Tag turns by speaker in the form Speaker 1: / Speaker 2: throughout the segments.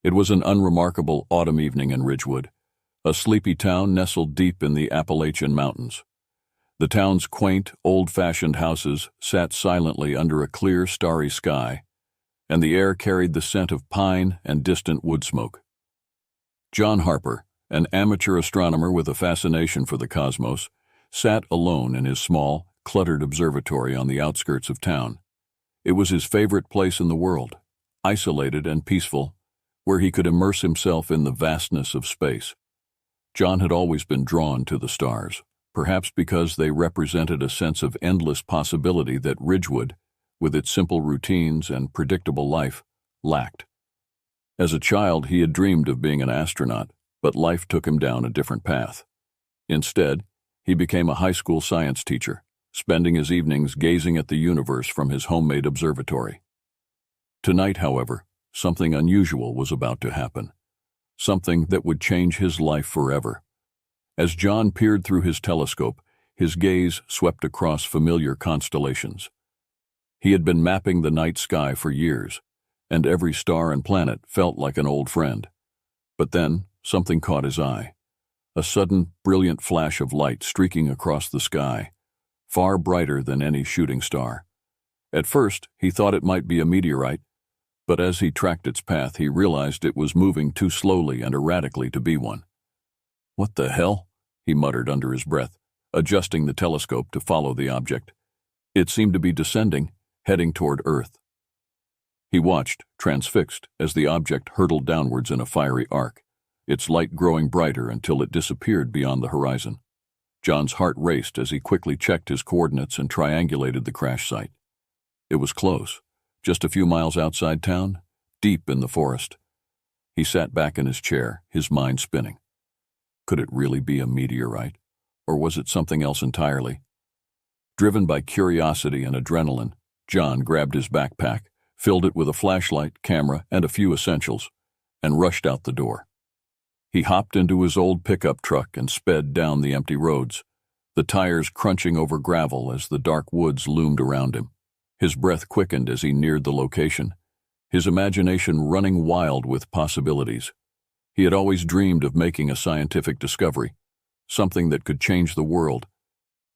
Speaker 1: It was an unremarkable autumn evening in Ridgewood, a sleepy town nestled deep in the Appalachian Mountains. The town's quaint, old-fashioned houses sat silently under a clear, starry sky, and the air carried the scent of pine and distant wood smoke. John Harper, an amateur astronomer with a fascination for the cosmos, sat alone in his small, cluttered observatory on the outskirts of town. It was his favorite place in the world, isolated and peaceful, where he could immerse himself in the vastness of space. John had always been drawn to the stars, perhaps because they represented a sense of endless possibility that Ridgewood, with its simple routines and predictable life, lacked. As a child, he had dreamed of being an astronaut, but life took him down a different path. Instead, he became a high school science teacher, spending his evenings gazing at the universe from his homemade observatory. Tonight, however, something unusual was about to happen, something that would change his life forever. As John peered through his telescope, his gaze swept across familiar constellations. He had been mapping the night sky for years, and every star and planet felt like an old friend. But then, something caught his eye. A sudden, brilliant flash of light streaking across the sky, far brighter than any shooting star. At first, he thought it might be a meteorite, but as he tracked its path, he realized it was moving too slowly and erratically to be one. "What the hell?" he muttered under his breath, adjusting the telescope to follow the object. It seemed to be descending, heading toward Earth. He watched, transfixed, as the object hurtled downwards in a fiery arc, its light growing brighter until it disappeared beyond the horizon. John's heart raced as he quickly checked his coordinates and triangulated the crash site. It was close, just a few miles outside town, deep in the forest. He sat back in his chair, his mind spinning. Could it really be a meteorite, or was it something else entirely? Driven by curiosity and adrenaline, John grabbed his backpack, filled it with a flashlight, camera, and a few essentials, and rushed out the door. He hopped into his old pickup truck and sped down the empty roads, the tires crunching over gravel as the dark woods loomed around him. His breath quickened as he neared the location, his imagination running wild with possibilities. He had always dreamed of making a scientific discovery, something that could change the world,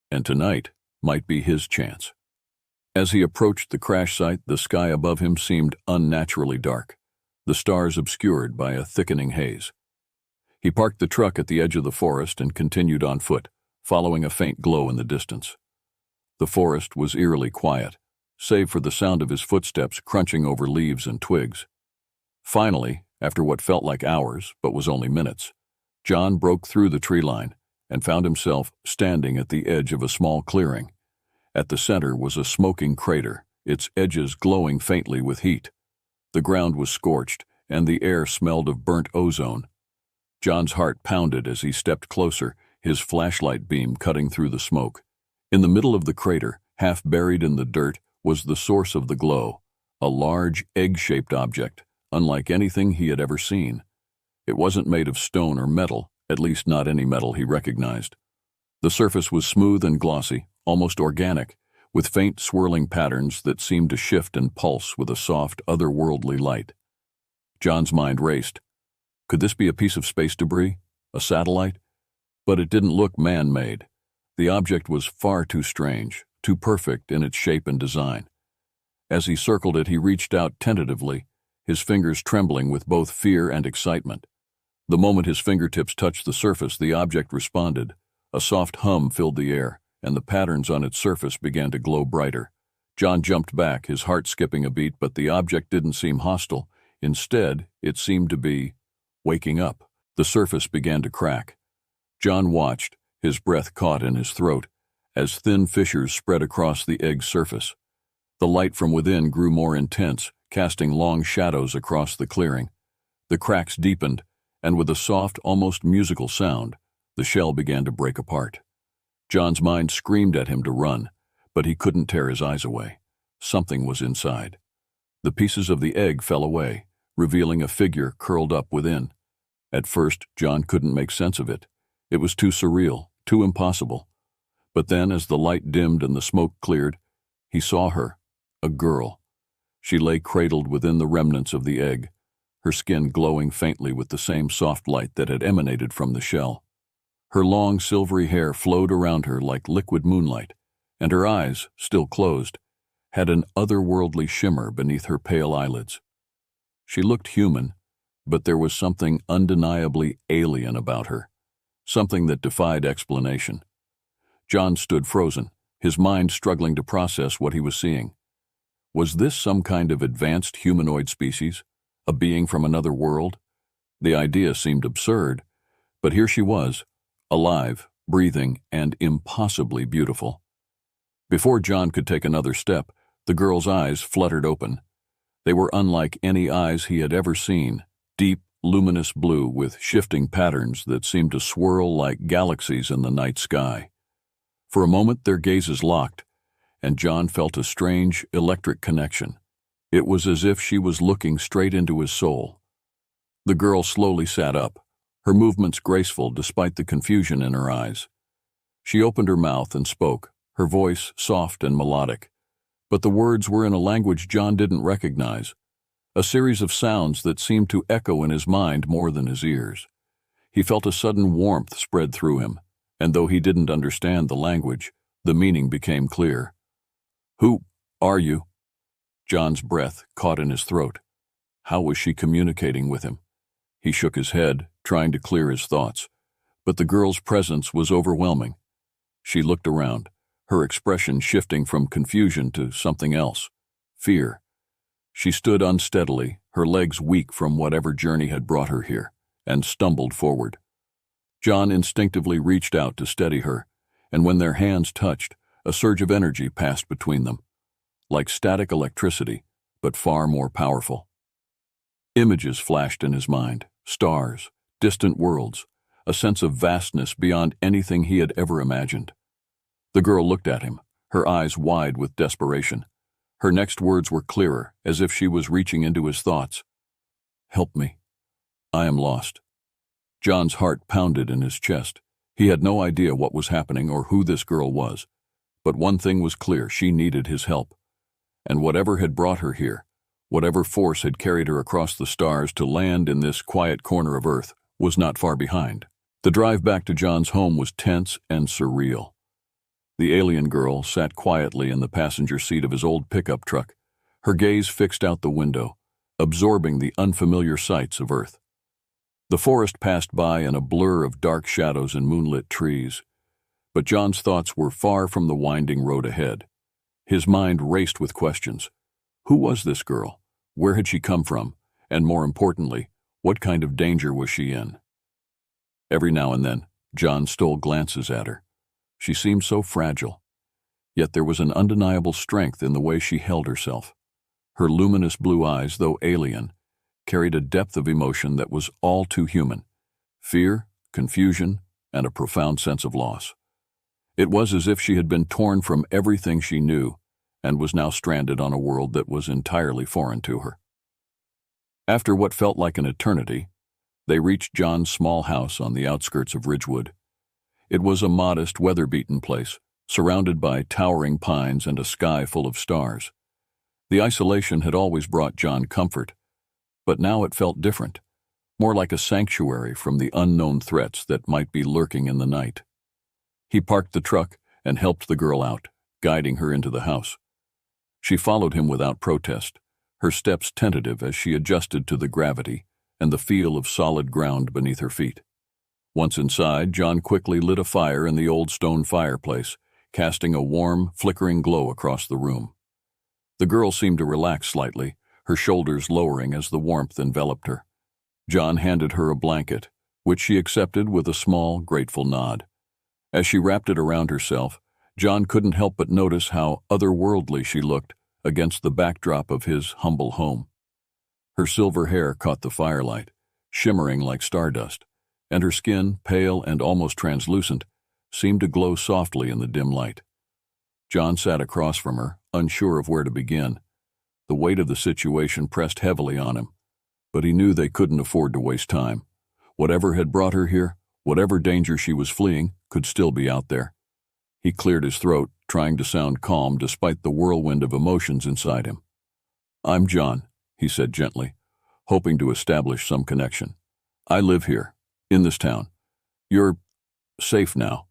Speaker 1: and tonight might be his chance. As he approached the crash site, the sky above him seemed unnaturally dark, the stars obscured by a thickening haze. He parked the truck at the edge of the forest and continued on foot, following a faint glow in the distance. The forest was eerily quiet, save for the sound of his footsteps crunching over leaves and twigs. Finally, after what felt like hours, but was only minutes, John broke through the tree line and found himself standing at the edge of a small clearing. At the center was a smoking crater, its edges glowing faintly with heat. The ground was scorched, and the air smelled of burnt ozone. John's heart pounded as he stepped closer, his flashlight beam cutting through the smoke. In the middle of the crater, half buried in the dirt, was the source of the glow, a large, egg-shaped object, unlike anything he had ever seen. It wasn't made of stone or metal, at least not any metal he recognized. The surface was smooth and glossy, almost organic, with faint swirling patterns that seemed to shift and pulse with a soft, otherworldly light. John's mind raced. Could this be a piece of space debris? A satellite? But it didn't look man-made. The object was far too strange, too perfect in its shape and design. As he circled it, he reached out tentatively, his fingers trembling with both fear and excitement. The moment his fingertips touched the surface, the object responded. A soft hum filled the air, and the patterns on its surface began to glow brighter. John jumped back, his heart skipping a beat, but the object didn't seem hostile. Instead, it seemed to be waking up. The surface began to crack. John watched, his breath caught in his throat, as thin fissures spread across the egg's surface. The light from within grew more intense, casting long shadows across the clearing. The cracks deepened, and with a soft, almost musical sound, the shell began to break apart. John's mind screamed at him to run, but he couldn't tear his eyes away. Something was inside. The pieces of the egg fell away, revealing a figure curled up within. At first, John couldn't make sense of it. It was too surreal, too impossible. But then, as the light dimmed and the smoke cleared, he saw her, a girl. She lay cradled within the remnants of the egg, her skin glowing faintly with the same soft light that had emanated from the shell. Her long silvery hair flowed around her like liquid moonlight, and her eyes, still closed, had an otherworldly shimmer beneath her pale eyelids. She looked human, but there was something undeniably alien about her, something that defied explanation. John stood frozen, his mind struggling to process what he was seeing. Was this some kind of advanced humanoid species, a being from another world? The idea seemed absurd, but here she was, alive, breathing, and impossibly beautiful. Before John could take another step, the girl's eyes fluttered open. They were unlike any eyes he had ever seen, deep, luminous blue with shifting patterns that seemed to swirl like galaxies in the night sky. For a moment their gazes locked, and John felt a strange, electric connection. It was as if she was looking straight into his soul. The girl slowly sat up, her movements graceful despite the confusion in her eyes. She opened her mouth and spoke, her voice soft and melodic. But the words were in a language John didn't recognize, a series of sounds that seemed to echo in his mind more than his ears. He felt a sudden warmth spread through him, and though he didn't understand the language, the meaning became clear. "Who are you?" John's breath caught in his throat. How was she communicating with him? He shook his head, trying to clear his thoughts, but the girl's presence was overwhelming. She looked around, her expression shifting from confusion to something else, fear. She stood unsteadily, her legs weak from whatever journey had brought her here, and stumbled forward. John instinctively reached out to steady her, and when their hands touched, a surge of energy passed between them, like static electricity, but far more powerful. Images flashed in his mind, stars, distant worlds, a sense of vastness beyond anything he had ever imagined. The girl looked at him, her eyes wide with desperation. Her next words were clearer, as if she was reaching into his thoughts. "Help me. I am lost." John's heart pounded in his chest. He had no idea what was happening or who this girl was. But one thing was clear, she needed his help. And whatever had brought her here, whatever force had carried her across the stars to land in this quiet corner of Earth, was not far behind. The drive back to John's home was tense and surreal. The alien girl sat quietly in the passenger seat of his old pickup truck, her gaze fixed out the window, absorbing the unfamiliar sights of Earth. The forest passed by in a blur of dark shadows and moonlit trees, but John's thoughts were far from the winding road ahead. His mind raced with questions. Who was this girl? Where had she come from? And more importantly, what kind of danger was she in? Every now and then, John stole glances at her. She seemed so fragile, yet there was an undeniable strength in the way she held herself. Her luminous blue eyes, though alien, carried a depth of emotion that was all too human: fear, confusion, and a profound sense of loss. It was as if she had been torn from everything she knew and was now stranded on a world that was entirely foreign to her. After what felt like an eternity, they reached John's small house on the outskirts of Ridgewood. It was a modest, weather-beaten place, surrounded by towering pines and a sky full of stars. The isolation had always brought John comfort, but now it felt different, more like a sanctuary from the unknown threats that might be lurking in the night. He parked the truck and helped the girl out, guiding her into the house. She followed him without protest, her steps tentative as she adjusted to the gravity and the feel of solid ground beneath her feet. Once inside, John quickly lit a fire in the old stone fireplace, casting a warm, flickering glow across the room. The girl seemed to relax slightly, her shoulders lowering as the warmth enveloped her. John handed her a blanket, which she accepted with a small, grateful nod. As she wrapped it around herself, John couldn't help but notice how otherworldly she looked against the backdrop of his humble home. Her silver hair caught the firelight, shimmering like stardust, and her skin, pale and almost translucent, seemed to glow softly in the dim light. John sat across from her, unsure of where to begin. The weight of the situation pressed heavily on him, but he knew they couldn't afford to waste time. Whatever had brought her here, whatever danger she was fleeing, could still be out there. He cleared his throat, trying to sound calm despite the whirlwind of emotions inside him. "I'm John," he said gently, hoping to establish some connection. I live here, in this town. You're safe now.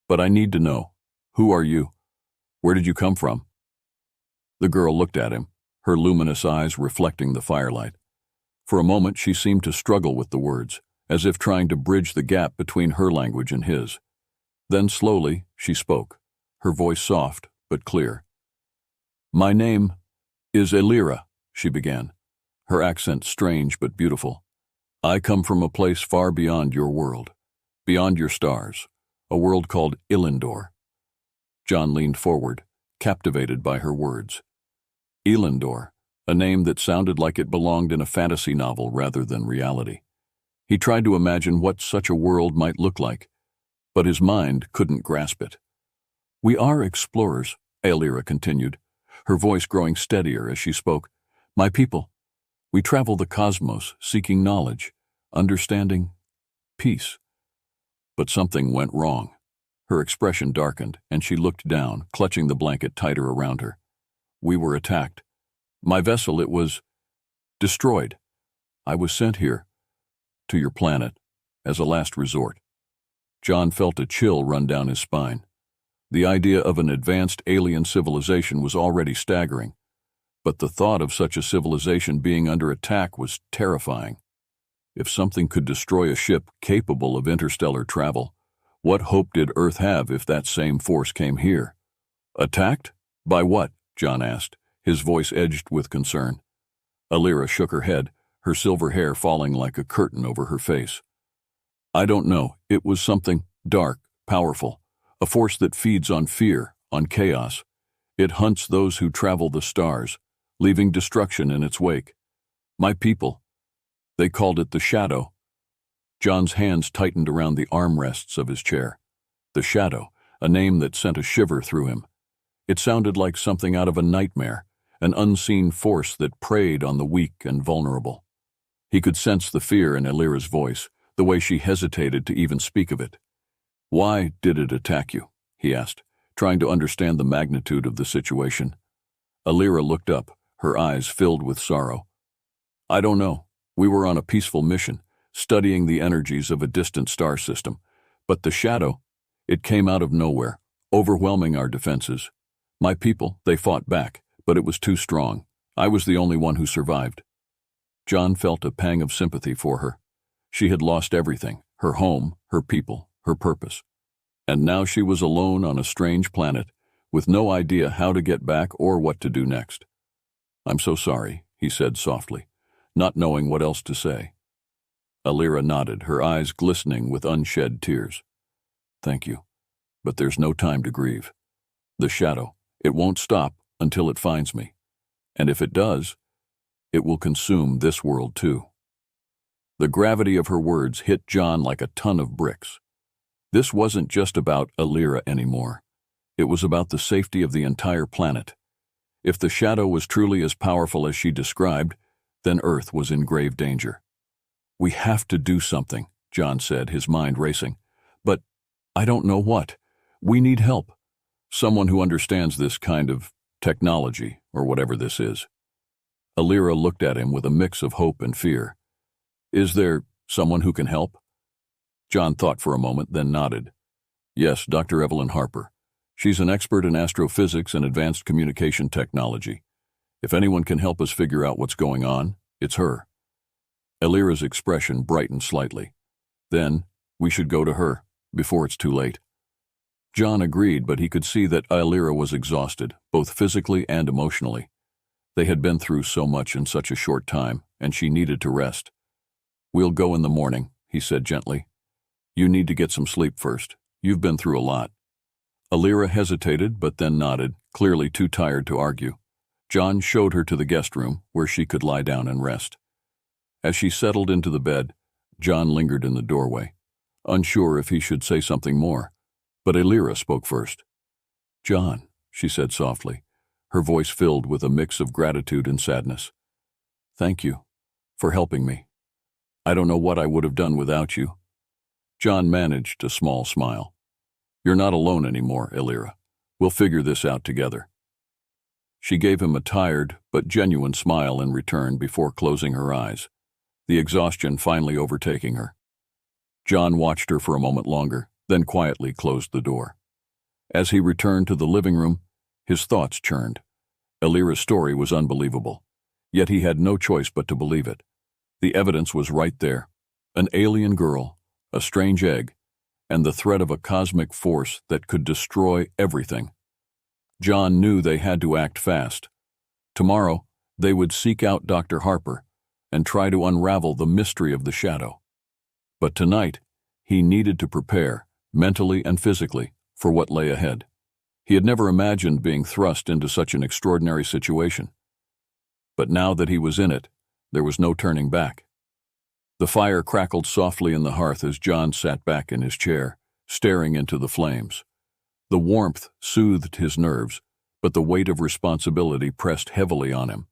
Speaker 1: But I need to know, who are you? Where did you come from? The girl looked at him, her luminous eyes reflecting the firelight. For a moment she seemed to struggle with the words, as if trying to bridge the gap between her language and his. Then slowly she spoke, her voice soft but clear. My name is Elira, she began, her accent strange but beautiful. I come from a place far beyond your world, beyond your stars, a world called Ilindor. John leaned forward, captivated by her words. Ilindor, a name that sounded like it belonged in a fantasy novel rather than reality. He tried to imagine what such a world might look like, but his mind couldn't grasp it. We are explorers, Elira continued, her voice growing steadier as she spoke. My people, we travel the cosmos seeking knowledge, understanding, peace. But something went wrong. Her expression darkened, and she looked down, clutching the blanket tighter around her. We were attacked. My vessel, it was destroyed. I was sent here, to your planet, as a last resort. John felt a chill run down his spine. The idea of an advanced alien civilization was already staggering, but the thought of such a civilization being under attack was terrifying. If something could destroy a ship capable of interstellar travel, what hope did Earth have if that same force came here? Attacked? By what? John asked, his voice edged with concern. Elira shook her head, her silver hair falling like a curtain over her face. I don't know. It was something dark, powerful, a force that feeds on fear, on chaos. It hunts those who travel the stars, leaving destruction in its wake. My people, they called it the Shadow. John's hands tightened around the armrests of his chair. The Shadow, a name that sent a shiver through him. It sounded like something out of a nightmare, an unseen force that preyed on the weak and vulnerable. He could sense the fear in Elira's voice, the way she hesitated to even speak of it. Why did it attack you? He asked, trying to understand the magnitude of the situation. Elira looked up, her eyes filled with sorrow. I don't know. We were on a peaceful mission, studying the energies of a distant star system. But the Shadow, it came out of nowhere, overwhelming our defenses. My people, they fought back, but it was too strong. I was the only one who survived. John felt a pang of sympathy for her. She had lost everything, her home, her people, her purpose. And now she was alone on a strange planet, with no idea how to get back or what to do next. I'm so sorry, he said softly, not knowing what else to say. Elira nodded, her eyes glistening with unshed tears. Thank you, but there's no time to grieve. The Shadow, it won't stop until it finds me. And if it does, it will consume this world too. The gravity of her words hit John like a ton of bricks. This wasn't just about Elira anymore. It was about the safety of the entire planet. If the Shadow was truly as powerful as she described, then Earth was in grave danger. We have to do something, John said, his mind racing. But I don't know what. We need help. Someone who understands this kind of technology, or whatever this is. Elira looked at him with a mix of hope and fear. Is there someone who can help? John thought for a moment, then nodded. Yes, Dr. Evelyn Harper. She's an expert in astrophysics and advanced communication technology. If anyone can help us figure out what's going on, it's her. Elira's expression brightened slightly. Then, we should go to her, before it's too late. John agreed, but he could see that Elira was exhausted, both physically and emotionally. They had been through so much in such a short time, and she needed to rest. We'll go in the morning, he said gently. You need to get some sleep first. You've been through a lot. Elira hesitated, but then nodded, clearly too tired to argue. John showed her to the guest room, where she could lie down and rest. As she settled into the bed, John lingered in the doorway, unsure if he should say something more. But Elira spoke first. John, she said softly, her voice filled with a mix of gratitude and sadness. Thank you for helping me. I don't know what I would have done without you. John managed a small smile. You're not alone anymore, Elira. We'll figure this out together. She gave him a tired but genuine smile in return before closing her eyes, the exhaustion finally overtaking her. John watched her for a moment longer, then quietly closed the door. As he returned to the living room, his thoughts churned. Elira's story was unbelievable, yet he had no choice but to believe it. The evidence was right there. An alien girl, a strange egg, and the threat of a cosmic force that could destroy everything. John knew they had to act fast. Tomorrow, they would seek out Dr. Harper and try to unravel the mystery of the shadow. But tonight, he needed to prepare, mentally and physically, for what lay ahead. He had never imagined being thrust into such an extraordinary situation. But now that he was in it, there was no turning back. The fire crackled softly in the hearth as John sat back in his chair, staring into the flames. The warmth soothed his nerves, but the weight of responsibility pressed heavily on him.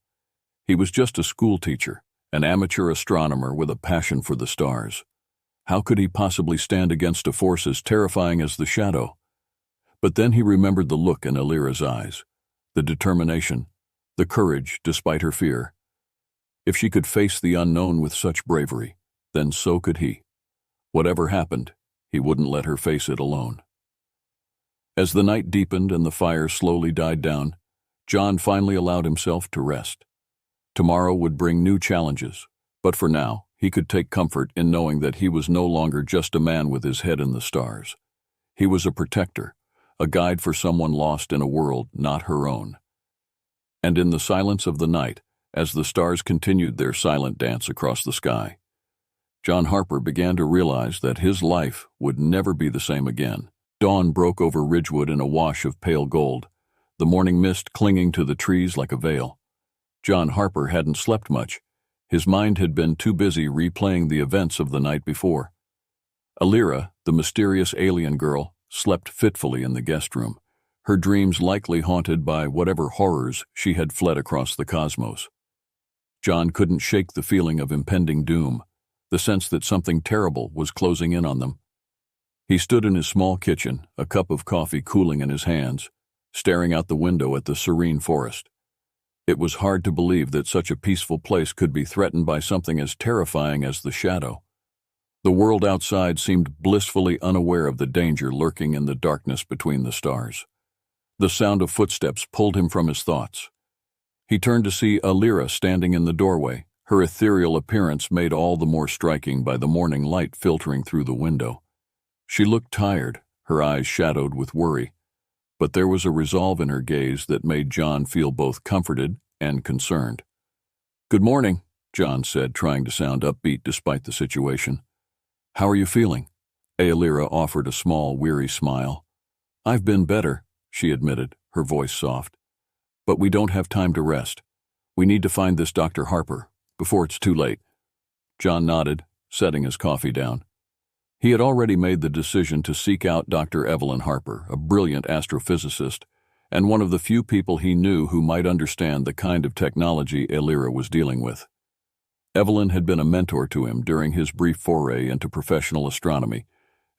Speaker 1: He was just a schoolteacher, an amateur astronomer with a passion for the stars. How could he possibly stand against a force as terrifying as the shadow? But then he remembered the look in Elira's eyes, the determination, the courage despite her fear. If she could face the unknown with such bravery, then so could he. Whatever happened, he wouldn't let her face it alone. As the night deepened and the fire slowly died down, John finally allowed himself to rest. Tomorrow would bring new challenges, but for now, he could take comfort in knowing that he was no longer just a man with his head in the stars. He was a protector, a guide for someone lost in a world not her own. And in the silence of the night, as the stars continued their silent dance across the sky, John Harper began to realize that his life would never be the same again. Dawn broke over Ridgewood in a wash of pale gold, the morning mist clinging to the trees like a veil. John Harper hadn't slept much. His mind had been too busy replaying the events of the night before. Elira, the mysterious alien girl, slept fitfully in the guest room, her dreams likely haunted by whatever horrors she had fled across the cosmos. John couldn't shake the feeling of impending doom, the sense that something terrible was closing in on them. He stood in his small kitchen, a cup of coffee cooling in his hands, staring out the window at the serene forest. It was hard to believe that such a peaceful place could be threatened by something as terrifying as the shadow. The world outside seemed blissfully unaware of the danger lurking in the darkness between the stars. The sound of footsteps pulled him from his thoughts. He turned to see Elira standing in the doorway, her ethereal appearance made all the more striking by the morning light filtering through the window. She looked tired, her eyes shadowed with worry, but there was a resolve in her gaze that made John feel both comforted and concerned. "Good morning," John said, trying to sound upbeat despite the situation. "How are you feeling?" Elira offered a small, weary smile. "I've been better," she admitted, her voice soft. "But we don't have time to rest. We need to find this Dr. Harper, before it's too late." John nodded, setting his coffee down. He had already made the decision to seek out Dr. Evelyn Harper, a brilliant astrophysicist, and one of the few people he knew who might understand the kind of technology Elira was dealing with. Evelyn had been a mentor to him during his brief foray into professional astronomy,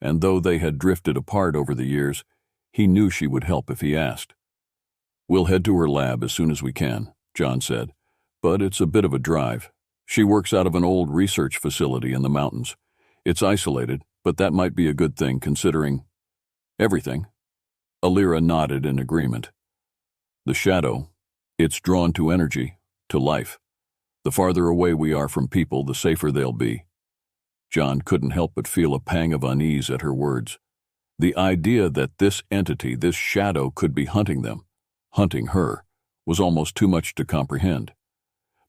Speaker 1: and though they had drifted apart over the years, he knew she would help if he asked. "We'll head to her lab as soon as we can," John said, "but it's a bit of a drive. She works out of an old research facility in the mountains. It's isolated, but that might be a good thing considering everything." Elira nodded in agreement. "The shadow, it's drawn to energy, to life. The farther away we are from people, the safer they'll be." John couldn't help but feel a pang of unease at her words. The idea that this entity, this shadow, could be hunting them, hunting her, was almost too much to comprehend.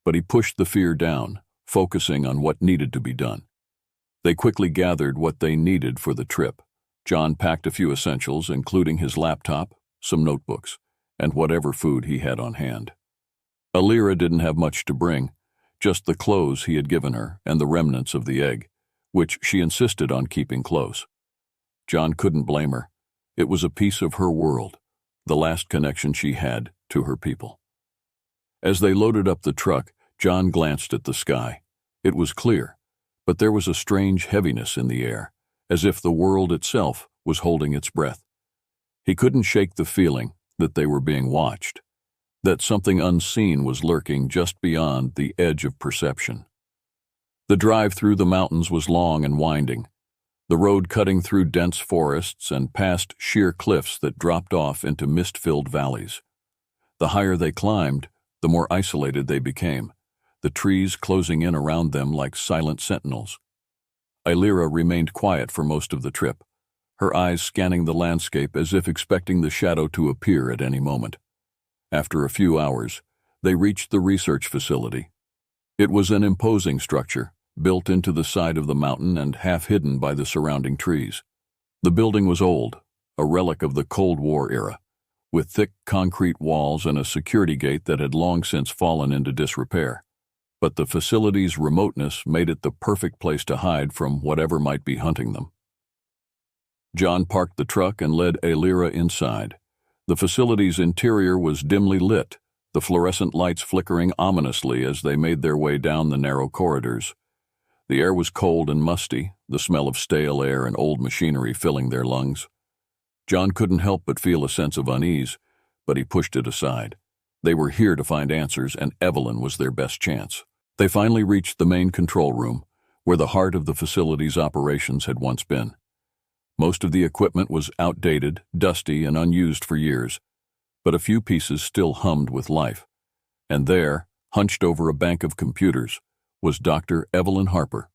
Speaker 1: But he pushed the fear down, focusing on what needed to be done. They quickly gathered what they needed for the trip. John packed a few essentials, including his laptop, some notebooks, and whatever food he had on hand. Elira didn't have much to bring, just the clothes he had given her and the remnants of the egg, which she insisted on keeping close. John couldn't blame her. It was a piece of her world, the last connection she had to her people. As they loaded up the truck, John glanced at the sky. It was clear, but there was a strange heaviness in the air, as if the world itself was holding its breath. He couldn't shake the feeling that they were being watched. that something unseen was lurking just beyond the edge of perception. The drive through the mountains was long and winding, the road cutting through dense forests and past sheer cliffs that dropped off into mist-filled valleys. The higher they climbed, the more isolated they became, the trees closing in around them like silent sentinels. Illyra remained quiet for most of the trip, her eyes scanning the landscape as if expecting the shadow to appear at any moment. After a few hours, they reached the research facility. It was an imposing structure, built into the side of the mountain and half hidden by the surrounding trees. The building was old, a relic of the Cold War era, with thick concrete walls and a security gate that had long since fallen into disrepair. But the facility's remoteness made it the perfect place to hide from whatever might be hunting them. John parked the truck and led Illyra inside. The facility's interior was dimly lit, the fluorescent lights flickering ominously as they made their way down the narrow corridors. The air was cold and musty, the smell of stale air and old machinery filling their lungs. John couldn't help but feel a sense of unease, but he pushed it aside. They were here to find answers, and Evelyn was their best chance. They finally reached the main control room, where the heart of the facility's operations had once been. Most of the equipment was outdated, dusty, and unused for years, but a few pieces still hummed with life. And there, hunched over a bank of computers, was Dr. Evelyn Harper.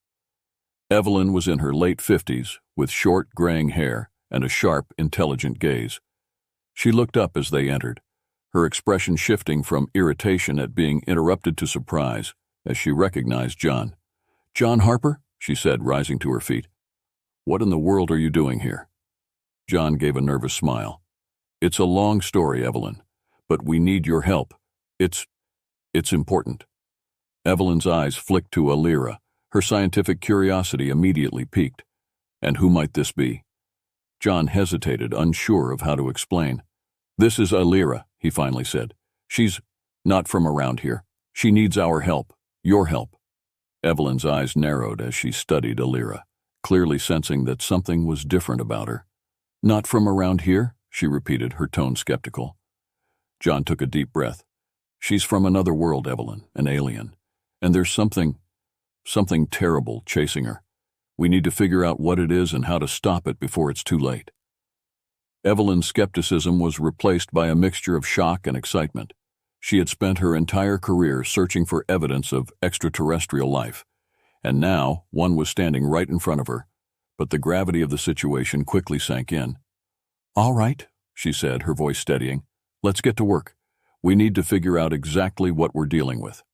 Speaker 1: Evelyn was in her late 50s, with short, graying hair and a sharp, intelligent gaze. She looked up as they entered, her expression shifting from irritation at being interrupted to surprise as she recognized John. "John Harper?" she said, rising to her feet. "What in the world are you doing here?" John gave a nervous smile. "It's a long story, Evelyn, but we need your help. It's important." Evelyn's eyes flicked to Illyra, her scientific curiosity immediately piqued. "And who might this be?" John hesitated, unsure of how to explain. "This is Illyra," he finally said. "She's not from around here. She needs our help, your help." Evelyn's eyes narrowed as she studied Illyra, clearly sensing that something was different about her. "Not from around here?" she repeated, her tone skeptical. John took a deep breath. "She's from another world, Evelyn, an alien. And there's something terrible chasing her. We need to figure out what it is and how to stop it before it's too late." Evelyn's skepticism was replaced by a mixture of shock and excitement. She had spent her entire career searching for evidence of extraterrestrial life, and now one was standing right in front of her, but the gravity of the situation quickly sank in. "All right," she said, her voice steadying. "Let's get to work. We need to figure out exactly what we're dealing with."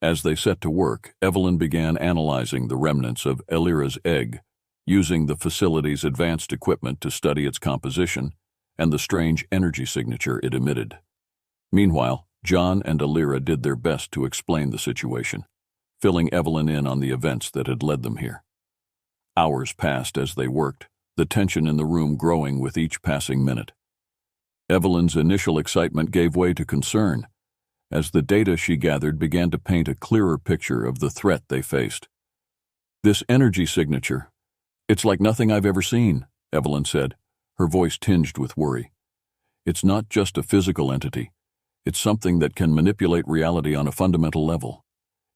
Speaker 1: As they set to work, Evelyn began analyzing the remnants of Illyra's egg, using the facility's advanced equipment to study its composition and the strange energy signature it emitted. Meanwhile, John and Illyra did their best to explain the situation, filling Evelyn in on the events that had led them here. Hours passed as they worked, the tension in the room growing with each passing minute. Evelyn's initial excitement gave way to concern, as the data she gathered began to paint a clearer picture of the threat they faced. "This energy signature, it's like nothing I've ever seen," Evelyn said, her voice tinged with worry. "It's not just a physical entity. It's something that can manipulate reality on a fundamental level.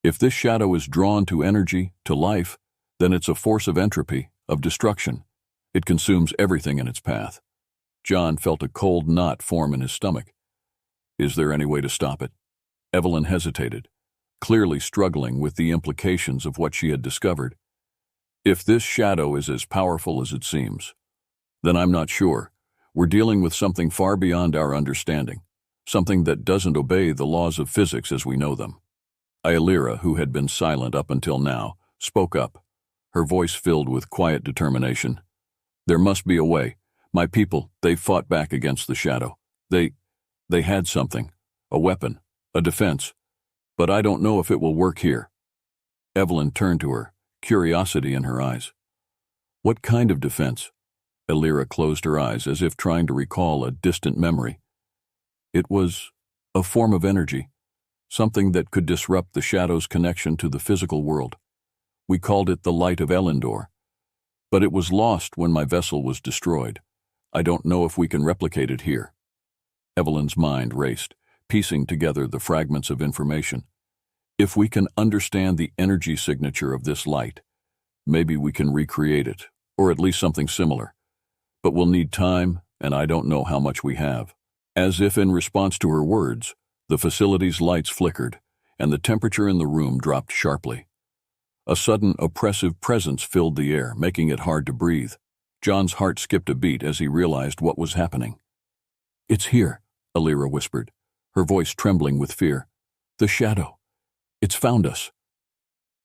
Speaker 1: If this shadow is drawn to energy, to life, then it's a force of entropy, of destruction. It consumes everything in its path." John felt a cold knot form in his stomach. "Is there any way to stop it?" Evelyn hesitated, clearly struggling with the implications of what she had discovered. "If this shadow is as powerful as it seems, then I'm not sure. We're dealing with something far beyond our understanding, something that doesn't obey the laws of physics as we know them." Illyra, who had been silent up until now, spoke up, her voice filled with quiet determination. "There must be a way. My people, they fought back against the shadow. They had something, a weapon, a defense, but I don't know if it will work here." Evelyn turned to her, curiosity in her eyes. "What kind of defense?" Illyra closed her eyes as if trying to recall a distant memory. "It was a form of energy, something that could disrupt the shadow's connection to the physical world. We called it the Light of Elendor, but it was lost when my vessel was destroyed. I don't know if we can replicate it here." Evelyn's mind raced, piecing together the fragments of information. If we can understand the energy signature of this light, maybe we can recreate it, or at least something similar. But we'll need time, and I don't know how much we have. As if in response to her words, the facility's lights flickered, and the temperature in the room dropped sharply. A sudden, oppressive presence filled the air, making it hard to breathe. John's heart skipped a beat as he realized what was happening. "It's here," Alira whispered, her voice trembling with fear. "The shadow. It's found us."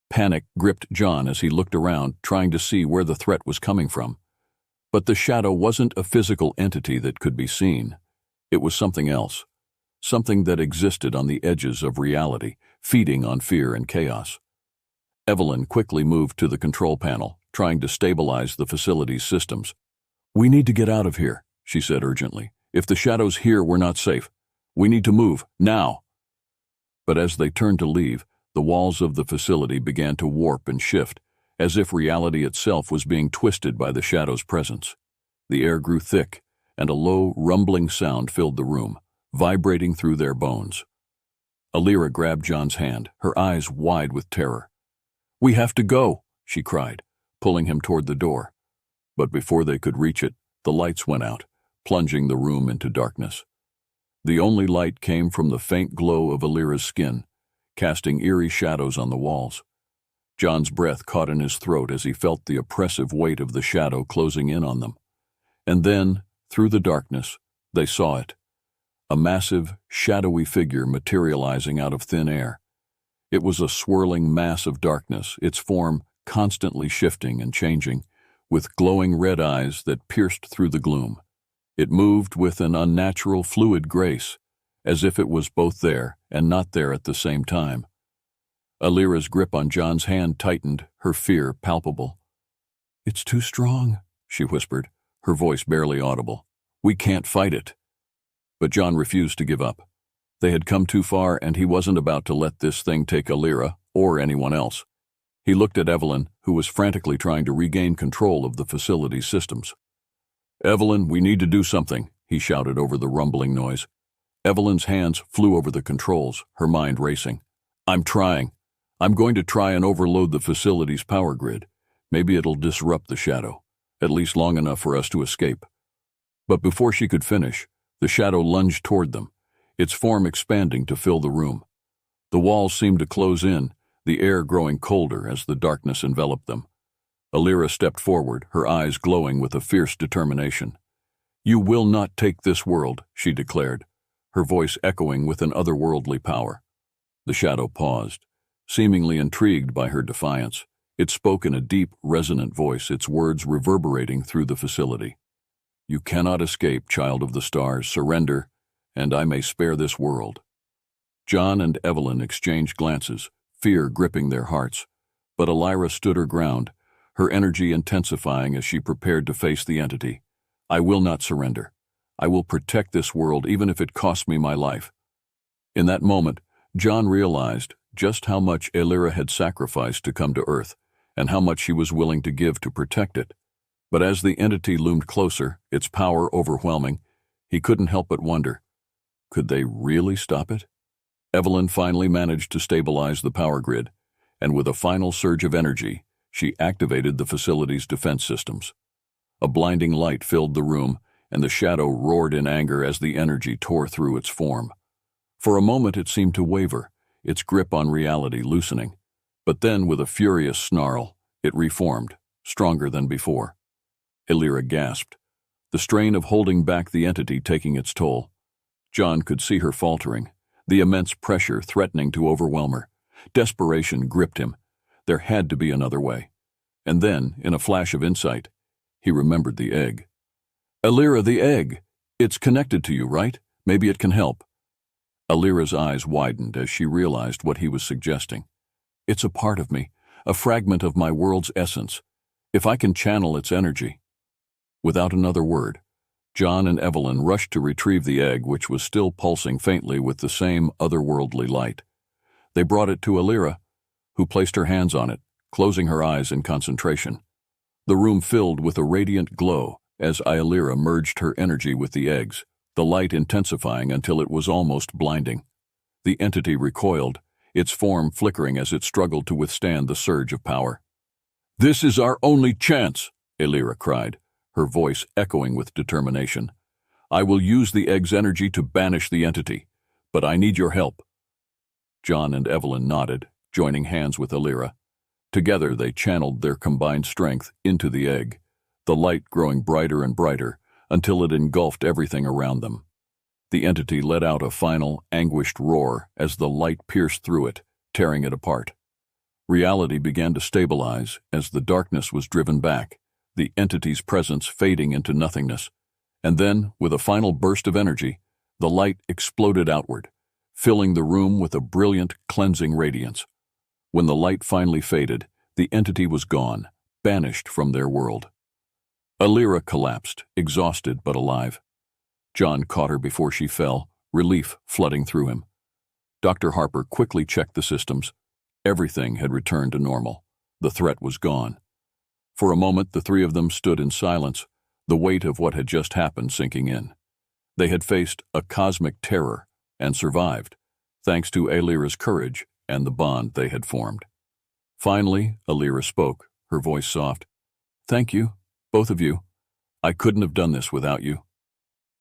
Speaker 1: Panic gripped John as he looked around, trying to see where the threat was coming from. But the shadow wasn't a physical entity that could be seen. It was something else, something that existed on the edges of reality, feeding on fear and chaos. Evelyn quickly moved to the control panel, trying to stabilize the facility's systems. "We need to get out of here," she said urgently. "If the shadow's here, we're not safe. We need to move, now." But as they turned to leave, the walls of the facility began to warp and shift, as if reality itself was being twisted by the shadow's presence. The air grew thick, and a low, rumbling sound filled the room, vibrating through their bones. Alira grabbed John's hand, her eyes wide with terror. "We have to go," she cried, pulling him toward the door. But before they could reach it, the lights went out, plunging the room into darkness. The only light came from the faint glow of Alira's skin, casting eerie shadows on the walls. John's breath caught in his throat as he felt the oppressive weight of the shadow closing in on them. And then, through the darkness, they saw it. A massive, shadowy figure materializing out of thin air. It was a swirling mass of darkness, its form constantly shifting and changing, with glowing red eyes that pierced through the gloom. It moved with an unnatural, fluid grace, as if it was both there and not there at the same time. Alira's grip on John's hand tightened, her fear palpable. "It's too strong," she whispered, her voice barely audible. "We can't fight it." But John refused to give up. They had come too far, and he wasn't about to let this thing take Alira or anyone else. He looked at Evelyn, who was frantically trying to regain control of the facility's systems. "Evelyn, we need to do something," he shouted over the rumbling noise. Evelyn's hands flew over the controls, her mind racing. "I'm trying. I'm going to try and overload the facility's power grid. Maybe it'll disrupt the shadow, at least long enough for us to escape." But before she could finish, the shadow lunged toward them, its form expanding to fill the room. The walls seemed to close in, the air growing colder as the darkness enveloped them. Alira stepped forward, her eyes glowing with a fierce determination. "You will not take this world," she declared, her voice echoing with an otherworldly power. The shadow paused, seemingly intrigued by her defiance. It spoke in a deep, resonant voice, its words reverberating through the facility. "You cannot escape, child of the stars. Surrender, and I may spare this world." John and Evelyn exchanged glances, fear gripping their hearts. But Alira stood her ground, her energy intensifying as she prepared to face the entity. "I will not surrender. I will protect this world even if it costs me my life." In that moment, John realized just how much Alira had sacrificed to come to Earth, and how much she was willing to give to protect it. But as the entity loomed closer, its power overwhelming, he couldn't help but wonder, could they really stop it? Evelyn finally managed to stabilize the power grid, and with a final surge of energy, she activated the facility's defense systems. A blinding light filled the room, and the shadow roared in anger as the energy tore through its form. For a moment it seemed to waver, its grip on reality loosening. But then, with a furious snarl, it reformed, stronger than before. Alira gasped, the strain of holding back the entity taking its toll. John could see her faltering, the immense pressure threatening to overwhelm her. Desperation gripped him. There had to be another way. And then, in a flash of insight, he remembered the egg. "Alira, the egg! It's connected to you, right? Maybe it can help." Alira's eyes widened as she realized what he was suggesting. "It's a part of me, a fragment of my world's essence. If I can channel its energy." Without another word, John and Evelyn rushed to retrieve the egg, which was still pulsing faintly with the same otherworldly light. They brought it to Alira, who placed her hands on it, closing her eyes in concentration. The room filled with a radiant glow as Alira merged her energy with the egg's, the light intensifying until it was almost blinding. The entity recoiled, its form flickering as it struggled to withstand the surge of power. "This is our only chance," Alira cried, her voice echoing with determination. "I will use the egg's energy to banish the entity, but I need your help." John and Evelyn nodded, joining hands with Alira. Together they channeled their combined strength into the egg, the light growing brighter and brighter until it engulfed everything around them. The entity let out a final, anguished roar as the light pierced through it, tearing it apart. Reality began to stabilize as the darkness was driven back, the entity's presence fading into nothingness. And then, with a final burst of energy, the light exploded outward, filling the room with a brilliant, cleansing radiance. When the light finally faded, the entity was gone, banished from their world. Alira collapsed, exhausted but alive. John caught her before she fell, relief flooding through him. Dr. Harper quickly checked the systems. Everything had returned to normal. The threat was gone. For a moment, the three of them stood in silence, the weight of what had just happened sinking in. They had faced a cosmic terror and survived, thanks to Alira's courage and the bond they had formed. Finally, Alira spoke, her voice soft. "Thank you, both of you. I couldn't have done this without you."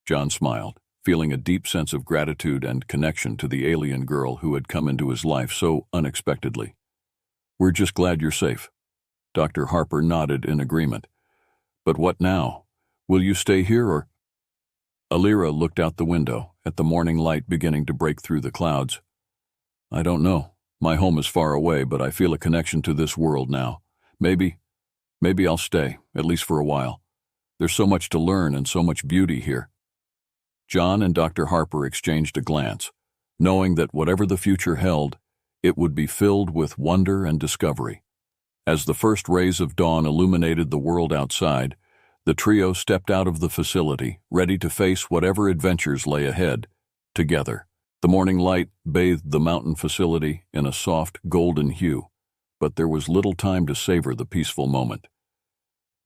Speaker 1: John smiled, feeling a deep sense of gratitude and connection to the alien girl who had come into his life so unexpectedly. "We're just glad you're safe." Dr. Harper nodded in agreement. "But what now? Will you stay here or—" Alira looked out the window at the morning light beginning to break through the clouds. "I don't know. My home is far away, but I feel a connection to this world now. Maybe I'll stay, at least for a while. There's so much to learn and so much beauty here." John and Dr. Harper exchanged a glance, knowing that whatever the future held, it would be filled with wonder and discovery. As the first rays of dawn illuminated the world outside, the trio stepped out of the facility, ready to face whatever adventures lay ahead, together. The morning light bathed the mountain facility in a soft, golden hue, but there was little time to savor the peaceful moment.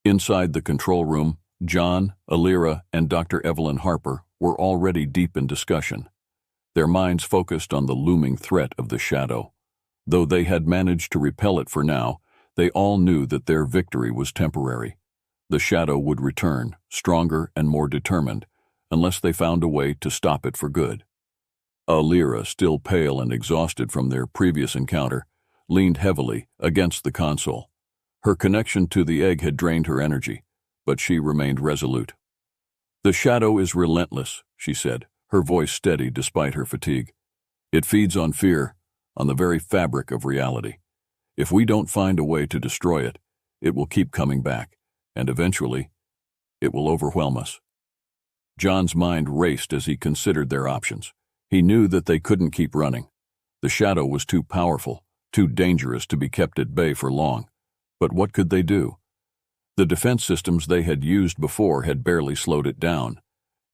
Speaker 1: Inside the control room, John, Alira, and Dr. Evelyn Harper were already deep in discussion, their minds focused on the looming threat of the shadow. Though they had managed to repel it for now, they all knew that their victory was temporary. The shadow would return, stronger and more determined, unless they found a way to stop it for good. Alira, still pale and exhausted from their previous encounter, leaned heavily against the console. Her connection to the egg had drained her energy, but she remained resolute. "The shadow is relentless," she said, her voice steady despite her fatigue. "It feeds on fear, on the very fabric of reality. If we don't find a way to destroy it, it will keep coming back, and eventually, it will overwhelm us." John's mind raced as he considered their options. He knew that they couldn't keep running. The shadow was too powerful, too dangerous to be kept at bay for long. But what could they do? The defense systems they had used before had barely slowed it down,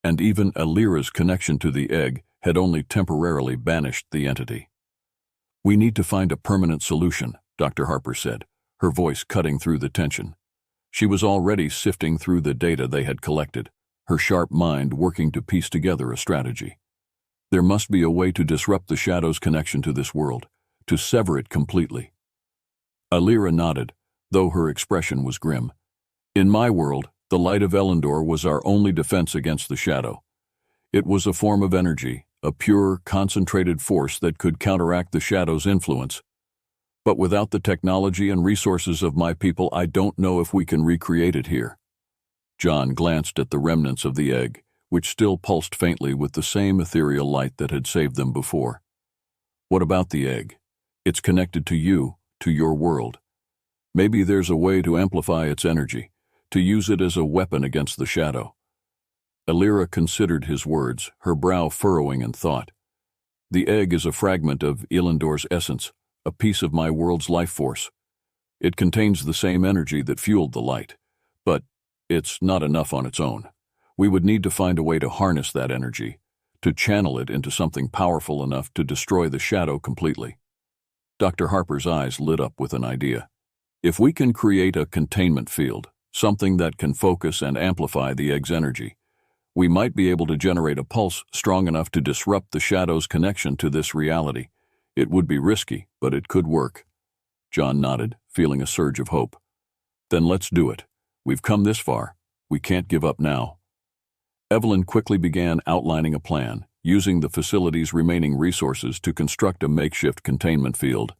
Speaker 1: and even Alira's connection to the egg had only temporarily banished the entity. "We need to find a permanent solution," Dr. Harper said, her voice cutting through the tension. She was already sifting through the data they had collected, her sharp mind working to piece together a strategy. There must be a way to disrupt the shadow's connection to this world, to sever it completely. Alira nodded, though her expression was grim. "In my world, the light of Elendor was our only defense against the shadow. It was a form of energy, a pure, concentrated force that could counteract the shadow's influence. But without the technology and resources of my people, I don't know if we can recreate it here." John glanced at the remnants of the egg, which still pulsed faintly with the same ethereal light that had saved them before. "What about the egg? It's connected to you, to your world. Maybe there's a way to amplify its energy, to use it as a weapon against the shadow." Alira considered his words, her brow furrowing in thought. "The egg is a fragment of Elendor's essence, a piece of my world's life force. It contains the same energy that fueled the light, but it's not enough on its own. We would need to find a way to harness that energy, to channel it into something powerful enough to destroy the shadow completely." Dr. Harper's eyes lit up with an idea. "If we can create a containment field, something that can focus and amplify the egg's energy, We might be able to generate a pulse strong enough to disrupt the shadow's connection to this reality. It would be risky, but it could work. John nodded, feeling a surge of hope. Then let's do it. We've come this far. We can't give up now. Evelyn quickly began outlining a plan, using the facility's remaining resources to construct a makeshift containment field.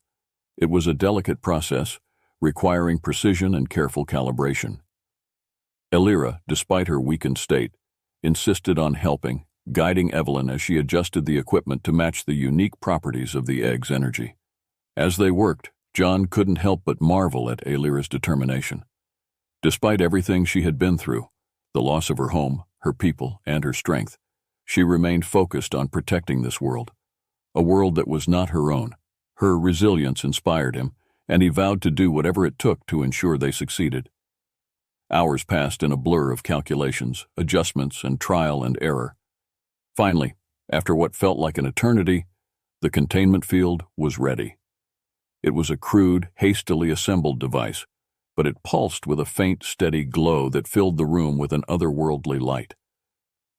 Speaker 1: It was a delicate process, requiring precision and careful calibration. Elira, despite her weakened state, insisted on helping, guiding Evelyn as she adjusted the equipment to match the unique properties of the egg's energy. As they worked, John couldn't help but marvel at Elira's determination. Despite everything she had been through, the loss of her home, her people, and her strength, she remained focused on protecting this world, a world that was not her own. Her resilience inspired him, and he vowed to do whatever it took to ensure they succeeded. Hours passed in a blur of calculations, adjustments, and trial and error. Finally, after what felt like an eternity, the containment field was ready. It was a crude, hastily assembled device, but it pulsed with a faint, steady glow that filled the room with an otherworldly light.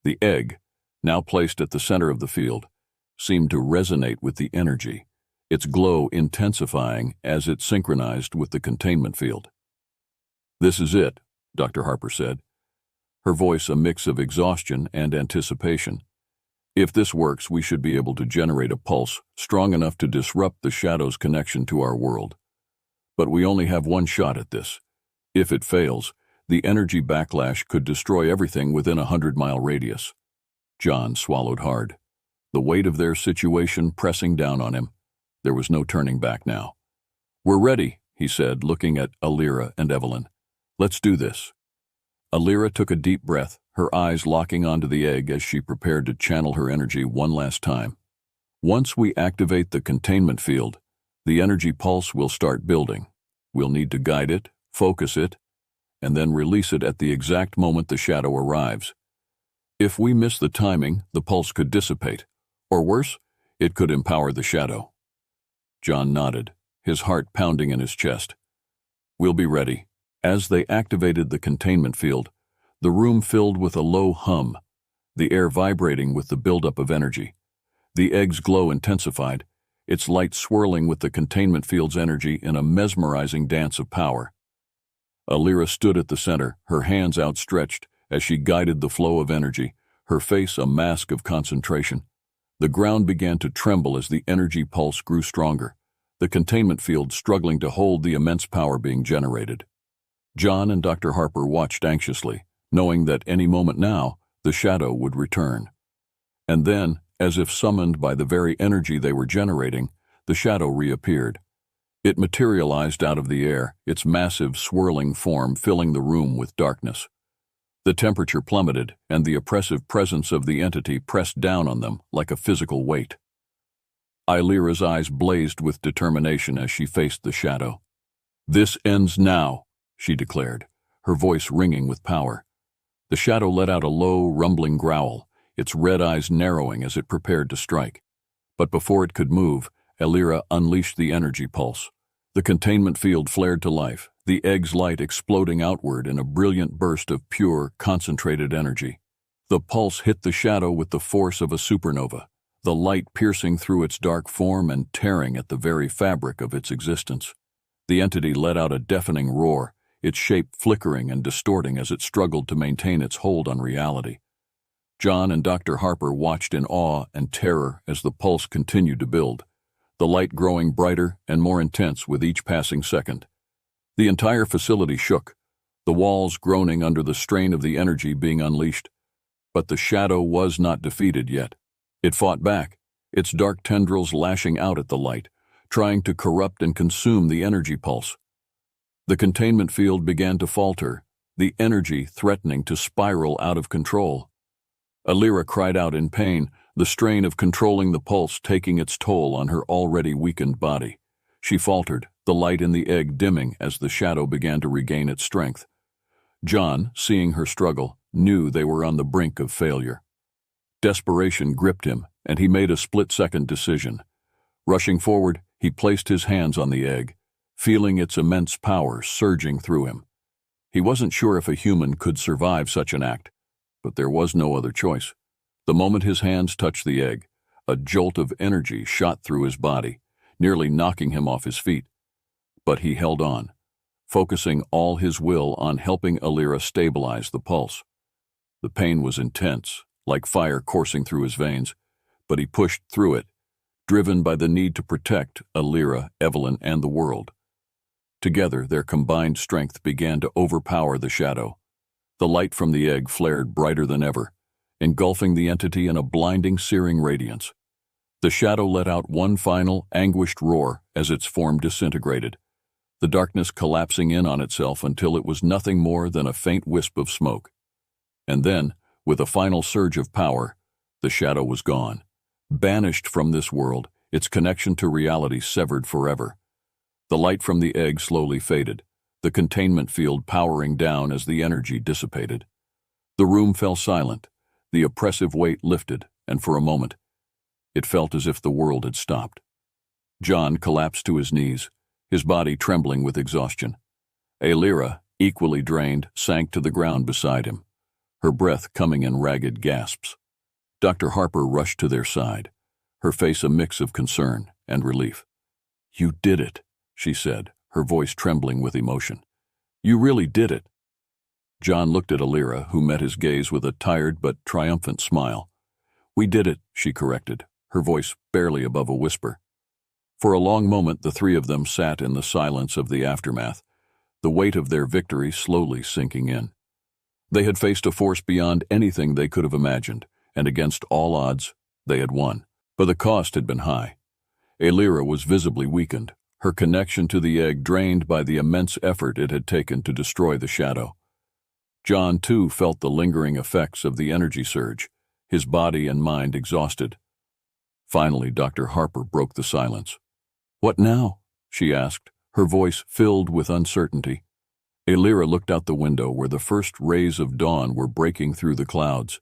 Speaker 1: The egg, now placed at the center of the field, seemed to resonate with the energy, its glow intensifying as it synchronized with the containment field. "This is it," Dr. Harper said, her voice a mix of exhaustion and anticipation. "If this works, we should be able to generate a pulse strong enough to disrupt the shadow's connection to our world. But we only have one shot at this. If it fails, the energy backlash could destroy everything within a 100-mile radius." John swallowed hard, the weight of their situation pressing down on him. There was no turning back now. "We're ready," he said, looking at Elira and Evelyn. "Let's do this." Elira took a deep breath, her eyes locking onto the egg as she prepared to channel her energy one last time. "Once we activate the containment field, the energy pulse will start building. We'll need to guide it, focus it, and then release it at the exact moment the shadow arrives. If we miss the timing, the pulse could dissipate, or worse, it could empower the shadow." John nodded, his heart pounding in his chest. "We'll be ready." As they activated the containment field, the room filled with a low hum, the air vibrating with the buildup of energy. The egg's glow intensified, its light swirling with the containment field's energy in a mesmerizing dance of power. Elira stood at the center, her hands outstretched as she guided the flow of energy, her face a mask of concentration. The ground began to tremble as the energy pulse grew stronger, the containment field struggling to hold the immense power being generated. John and Dr. Harper watched anxiously, knowing that any moment now, the shadow would return. And then, as if summoned by the very energy they were generating, the shadow reappeared. It materialized out of the air, its massive, swirling form filling the room with darkness. The temperature plummeted, and the oppressive presence of the entity pressed down on them like a physical weight. Elira's eyes blazed with determination as she faced the shadow. "This ends now," she declared, her voice ringing with power. The shadow let out a low, rumbling growl, its red eyes narrowing as it prepared to strike. But before it could move, Elira unleashed the energy pulse. The containment field flared to life, the egg's light exploding outward in a brilliant burst of pure, concentrated energy. The pulse hit the shadow with the force of a supernova, the light piercing through its dark form and tearing at the very fabric of its existence. The entity let out a deafening roar, its shape flickering and distorting as it struggled to maintain its hold on reality. John and Dr. Harper watched in awe and terror as the pulse continued to build, the light growing brighter and more intense with each passing second. The entire facility shook, the walls groaning under the strain of the energy being unleashed. But the shadow was not defeated yet. It fought back, its dark tendrils lashing out at the light, trying to corrupt and consume the energy pulse. The containment field began to falter, the energy threatening to spiral out of control. Elira cried out in pain, the strain of controlling the pulse taking its toll on her already weakened body. She faltered, the light in the egg dimming as the shadow began to regain its strength. John, seeing her struggle, knew they were on the brink of failure. Desperation gripped him, and he made a split-second decision. Rushing forward, he placed his hands on the egg, feeling its immense power surging through him. He wasn't sure if a human could survive such an act, but there was no other choice. The moment his hands touched the egg, a jolt of energy shot through his body, nearly knocking him off his feet. But he held on, focusing all his will on helping Alira stabilize the pulse. The pain was intense, like fire coursing through his veins, but he pushed through it, driven by the need to protect Alira, Evelyn, and the world. Together, their combined strength began to overpower the shadow. The light from the egg flared brighter than ever, engulfing the entity in a blinding, searing radiance. The shadow let out one final, anguished roar as its form disintegrated, the darkness collapsing in on itself until it was nothing more than a faint wisp of smoke. And then, with a final surge of power, the shadow was gone. Banished from this world, its connection to reality severed forever. The light from the egg slowly faded, the containment field powering down as the energy dissipated. The room fell silent, the oppressive weight lifted, and for a moment, it felt as if the world had stopped. John collapsed to his knees, his body trembling with exhaustion. Alira, equally drained, sank to the ground beside him, her breath coming in ragged gasps. Dr. Harper rushed to their side, her face a mix of concern and relief. "You did it," she said, her voice trembling with emotion. "You really did it." John looked at Alira, who met his gaze with a tired but triumphant smile. "We did it," she corrected, her voice barely above a whisper. For a long moment the three of them sat in the silence of the aftermath, the weight of their victory slowly sinking in. They had faced a force beyond anything they could have imagined, and against all odds, they had won. But the cost had been high. Alira was visibly weakened, her connection to the egg drained by the immense effort it had taken to destroy the shadow. John, too, felt the lingering effects of the energy surge, his body and mind exhausted. Finally, Dr. Harper broke the silence. "What now?" she asked, her voice filled with uncertainty. Alira looked out the window where the first rays of dawn were breaking through the clouds.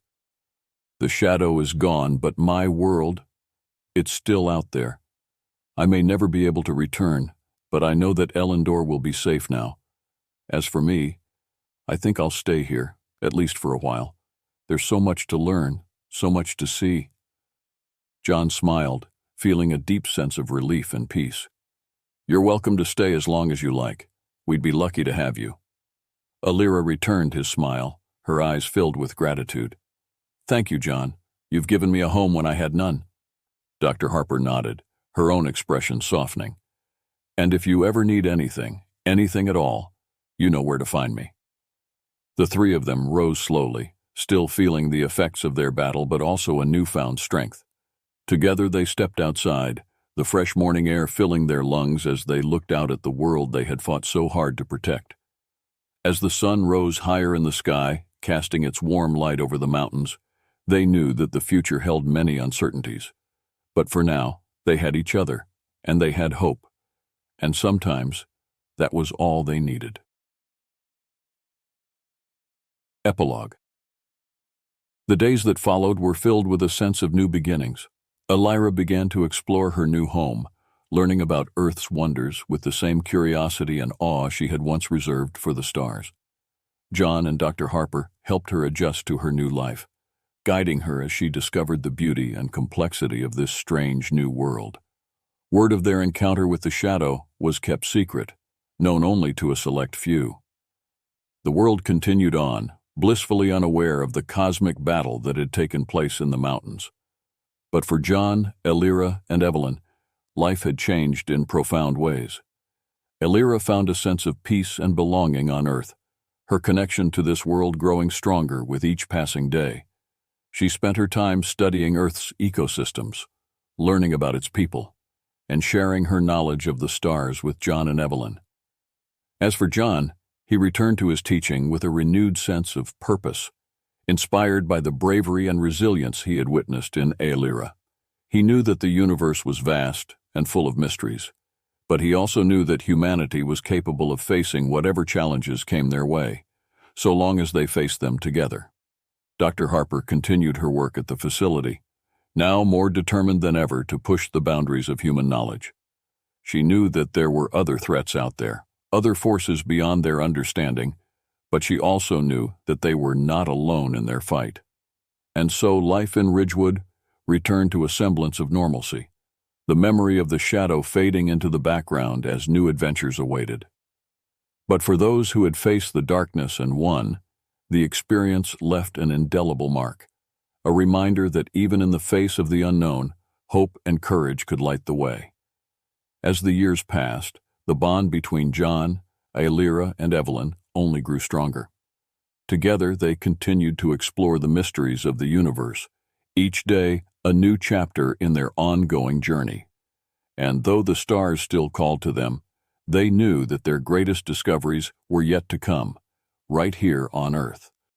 Speaker 1: "The shadow is gone, but my world, it's still out there. I may never be able to return, but I know that Elendor will be safe now. As for me, I think I'll stay here, at least for a while. There's so much to learn, so much to see." John smiled, feeling a deep sense of relief and peace. "You're welcome to stay as long as you like. We'd be lucky to have you." Alira returned his smile, her eyes filled with gratitude. "Thank you, John. You've given me a home when I had none." Dr. Harper nodded, her own expression softening. "And if you ever need anything at all, you know where to find me." The three of them rose slowly, still feeling the effects of their battle but also a newfound strength. Together they stepped outside, the fresh morning air filling their lungs as they looked out at the world they had fought so hard to protect. As the sun rose higher in the sky, casting its warm light over the mountains, they knew that the future held many uncertainties. But for now, they had each other, and they had hope. And sometimes, that was all they needed. Epilogue. The days that followed were filled with a sense of new beginnings. Alira began to explore her new home, learning about Earth's wonders with the same curiosity and awe she had once reserved for the stars. John and Dr. Harper helped her adjust to her new life, guiding her as she discovered the beauty and complexity of this strange new world. Word of their encounter with the shadow was kept secret, known only to a select few. The world continued on, blissfully unaware of the cosmic battle that had taken place in the mountains. But for John, Alira, and Evelyn, life had changed in profound ways. Alira found a sense of peace and belonging on Earth, her connection to this world growing stronger with each passing day. She spent her time studying Earth's ecosystems, learning about its people, and sharing her knowledge of the stars with John and Evelyn. As for John, he returned to his teaching with a renewed sense of purpose, inspired by the bravery and resilience he had witnessed in Alira. He knew that the universe was vast and full of mysteries, but he also knew that humanity was capable of facing whatever challenges came their way, so long as they faced them together. Dr. Harper continued her work at the facility, now more determined than ever to push the boundaries of human knowledge. She knew that there were other threats out there, other forces beyond their understanding, but she also knew that they were not alone in their fight. And so life in Ridgewood returned to a semblance of normalcy, the memory of the shadow fading into the background as new adventures awaited. But for those who had faced the darkness and won, the experience left an indelible mark, a reminder that even in the face of the unknown, hope and courage could light the way. As the years passed, the bond between John, Ailira, and Evelyn only grew stronger. Together, they continued to explore the mysteries of the universe, each day a new chapter in their ongoing journey. And though the stars still called to them, they knew that their greatest discoveries were yet to come, right here on Earth.